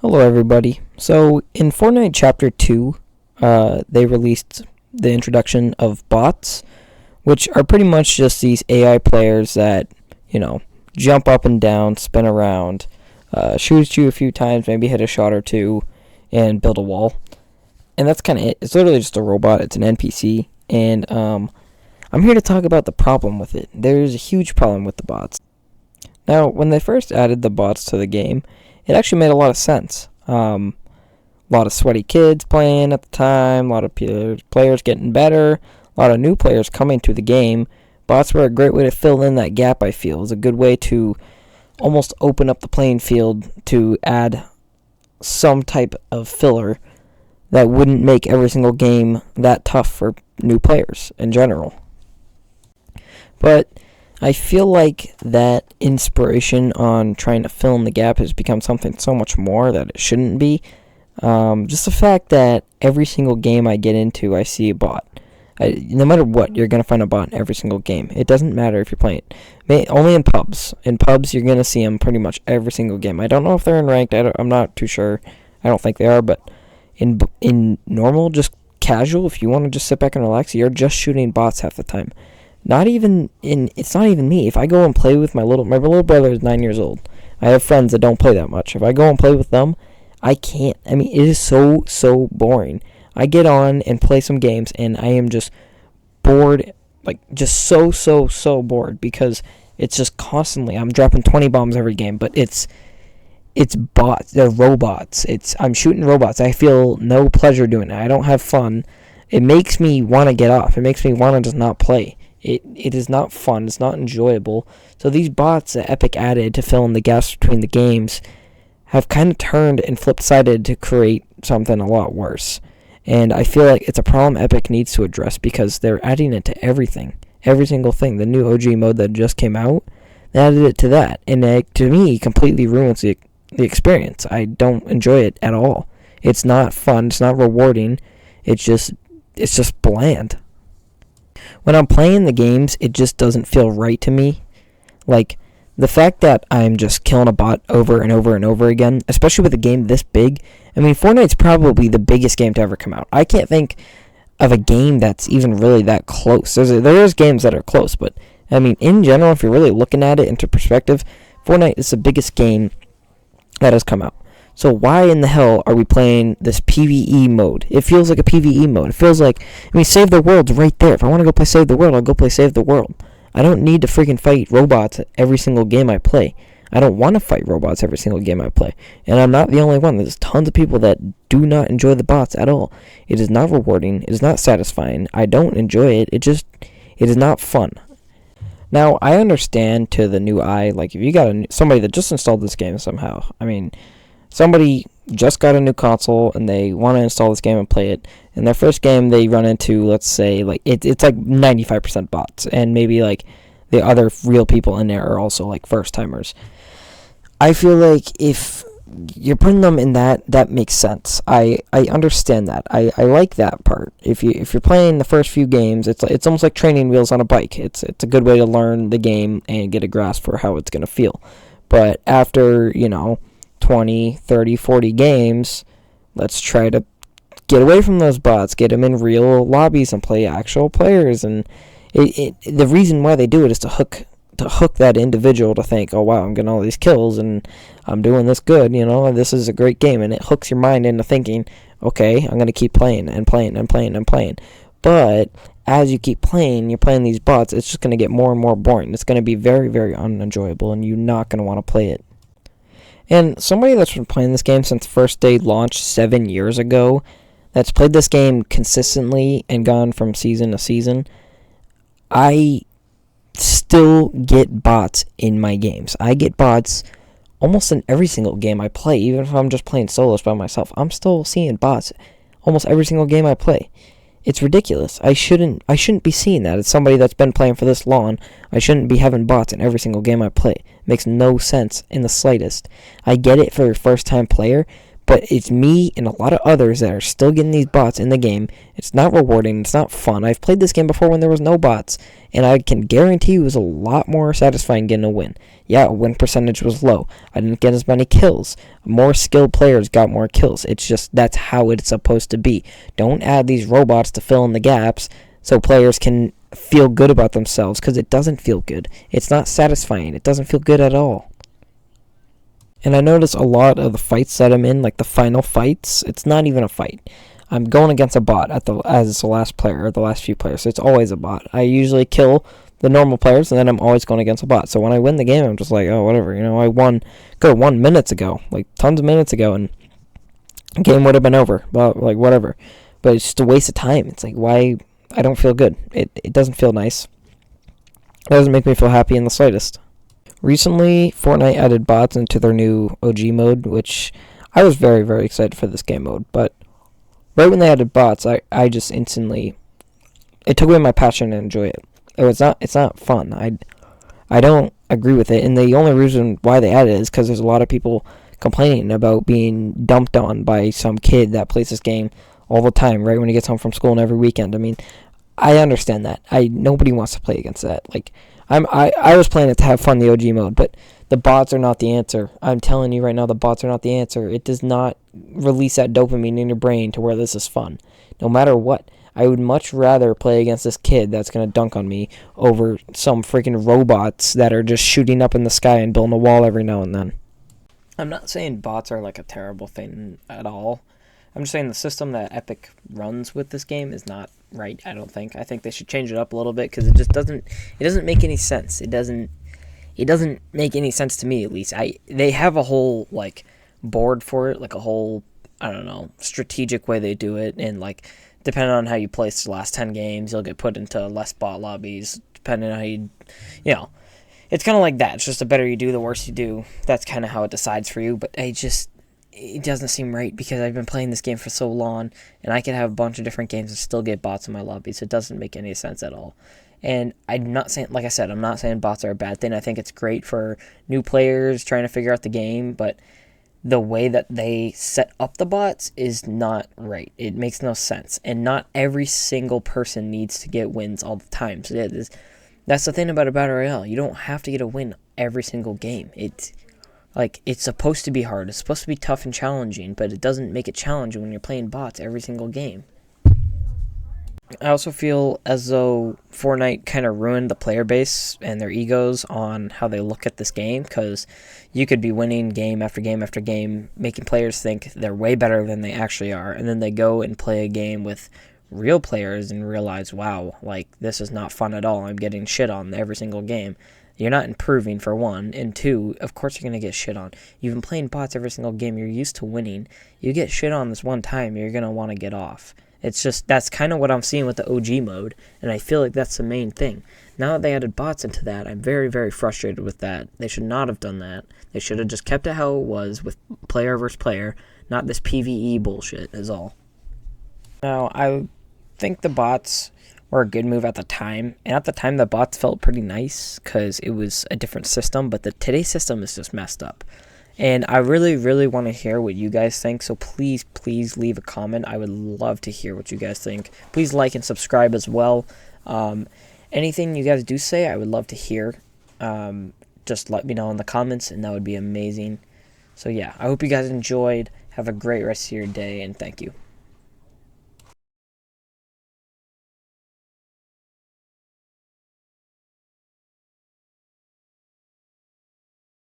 Hello, everybody. So, in Fortnite Chapter 2, they released the introduction of bots, which are pretty much just these AI players that, jump up and down, spin around, shoot you a few times, maybe hit a shot or two, and build a wall. And that's kind of it. It's literally just a robot. It's an NPC. And I'm here to talk about the problem with it. There's a huge problem with the bots. Now, when they first added the bots to the game, it actually made a lot of sense. A lot of sweaty kids playing at the time, a lot of players getting better, a lot of new players coming to the game. Bots were a great way to fill in that gap, I feel. It was a good way to almost open up the playing field to add some type of filler that wouldn't make every single game that tough for new players in general. But I feel like that inspiration on trying to fill in the gap has become something so much more that it shouldn't be. Just the fact that every single game I get into, I see a bot. No matter what, you're going to find a bot in every single game. It doesn't matter if you're playing it. Only in pubs. In pubs, you're going to see them pretty much every single game. I don't know if they're in ranked. I'm not too sure. I don't think they are, but in normal, just casual, if you want to just sit back and relax, you're just shooting bots half the time. It's not even me. If I go and play with my little brother is 9 years old. I have friends that don't play that much. If I go and play with them, I can't. It is so boring. I get on and play some games, and I am just bored, just so bored, because it's just constantly, I'm dropping 20 bombs every game, but it's bots. They're robots. I'm shooting robots. I feel no pleasure doing it. I don't have fun. It makes me want to get off. It makes me want to just not play. It is not fun. It's not enjoyable. So these bots that Epic added to fill in the gaps between the games have kind of turned and flip-sided to create something a lot worse. And I feel like it's a problem Epic needs to address, because they're adding it to everything. Every single thing. The new OG mode that just came out, they added it to that. And it, to me, completely ruins the experience. I don't enjoy it at all. It's not fun. It's not rewarding. It's just bland. When I'm playing the games, it just doesn't feel right to me. Like, the fact that I'm just killing a bot over and over and over again, especially with a game this big. Fortnite's probably the biggest game to ever come out. I can't think of a game that's even really that close. There's games that are close, but, in general, if you're really looking at it into perspective, Fortnite is the biggest game that has come out. So why in the hell are we playing this PvE mode? It feels like a PvE mode. It feels like, Save the World's right there. If I want to go play Save the World, I'll go play Save the World. I don't need to freaking fight robots every single game I play. I don't want to fight robots every single game I play. And I'm not the only one. There's tons of people that do not enjoy the bots at all. It is not rewarding. It is not satisfying. I don't enjoy it. It is not fun. Now, I understand to the new eye, if you got somebody that just installed this game somehow, somebody just got a new console and they want to install this game and play it, and their first game they run into, let's say, it's 95% bots, and maybe the other real people in there are also first timers. I feel like if you're putting them in that makes sense. I understand that. I like that part. If you're playing the first few games, it's almost like training wheels on a bike. It's a good way to learn the game and get a grasp for how it's gonna feel. But after 20, 30, 40 games, let's try to get away from those bots, get them in real lobbies and play actual players. And the reason why they do it is to hook that individual to think, oh wow, I'm getting all these kills and I'm doing this good, this is a great game, and it hooks your mind into thinking, okay, I'm going to keep playing and playing and playing and playing. But as you keep playing, you're playing these bots, it's just going to get more and more boring. It's going to be very, very unenjoyable, and you're not going to want to play it. And somebody that's been playing this game since first day launch 7 years ago, that's played this game consistently and gone from season to season, I still get bots in my games. I get bots almost in every single game I play, even if I'm just playing solos by myself. I'm still seeing bots almost every single game I play. It's ridiculous. I shouldn't be seeing that. As somebody that's been playing for this long, I shouldn't be having bots in every single game I play. It makes no sense in the slightest. I get it for a first-time player, But it's me and a lot of others that are still getting these bots in the game. It's not rewarding. It's not fun. I've played this game before when there was no bots, and I can guarantee you it was a lot more satisfying getting a win. Yeah, win percentage was low. I didn't get as many kills. More skilled players got more kills. It's just that's how it's supposed to be. Don't add these robots to fill in the gaps so players can feel good about themselves, because it doesn't feel good. It's not satisfying. It doesn't feel good at all. And I notice a lot of the fights that I'm in, like the final fights, it's not even a fight. I'm going against a bot as the last player, or the last few players, so it's always a bot. I usually kill the normal players, and then I'm always going against a bot. So when I win the game, I'm just like, oh, whatever. I won minutes ago, like tons of minutes ago, and the game would have been over. But like, whatever. But it's just a waste of time. It's like, why? I don't feel good. It doesn't feel nice. It doesn't make me feel happy in the slightest. Recently, Fortnite added bots into their new OG mode, which I was very, very excited for this game mode. But right when they added bots, I just instantly, it took away my passion to enjoy it. It's not fun. I don't agree with it, and the only reason why they added it is because there's a lot of people complaining about being dumped on by some kid that plays this game all the time, right when he gets home from school and every weekend. I mean, I understand that. Nobody wants to play against that. Like, I was playing it to have fun, the OG mode, but the bots are not the answer. I'm telling you right now, the bots are not the answer. It does not release that dopamine in your brain to where this is fun. No matter what, I would much rather play against this kid that's going to dunk on me over some freaking robots that are just shooting up in the sky and building a wall every now and then. I'm not saying bots are like a terrible thing at all. I'm just saying the system that Epic runs with this game is not right, I don't think. I think they should change it up a little bit, because it doesn't make any sense. It doesn't make any sense to me, at least. They have a whole, like, board for it, like a whole, I don't know, strategic way they do it, and, like, depending on how you place the last 10 games, you'll get put into less bot lobbies, depending on how you it's kind of like that. It's just the better you do, the worse you do. That's kind of how it decides for you, but it doesn't seem right, because I've been playing this game for so long, and I can have a bunch of different games and still get bots in my lobbies. It doesn't make any sense at all. And I'm not saying, like I said, I'm not saying bots are a bad thing. I think it's great for new players trying to figure out the game, but the way that they set up the bots is not right. It makes no sense. And not every single person needs to get wins all the time. So that's the thing about a Battle Royale. You don't have to get a win every single game. It's supposed to be hard. It's supposed to be tough and challenging, but it doesn't make it challenging when you're playing bots every single game. I also feel as though Fortnite kind of ruined the player base and their egos on how they look at this game, because you could be winning game after game after game, making players think they're way better than they actually are, and then they go and play a game with real players and realize, wow, like, this is not fun at all. I'm getting shit on every single game. You're not improving, for one, and two, of course you're going to get shit on. You've been playing bots every single game. You're used to winning. You get shit on this one time, you're going to want to get off. It's just, that's kind of what I'm seeing with the OG mode, and I feel like that's the main thing. Now that they added bots into that, I'm very, very frustrated with that. They should not have done that. They should have just kept it how it was with player versus player, not this PvE bullshit is all. Now, I think the bots were a good move at the time, and at the time the bots felt pretty nice because it was a different system, but today's system is just messed up. And I really, really want to hear what you guys think, so please, please leave a comment. I would love to hear what you guys think. Please like and subscribe as well. Anything you guys do say, I would love to hear. Just let me know in the comments, and that would be amazing. So yeah, I hope you guys enjoyed. Have a great rest of your day, and thank you.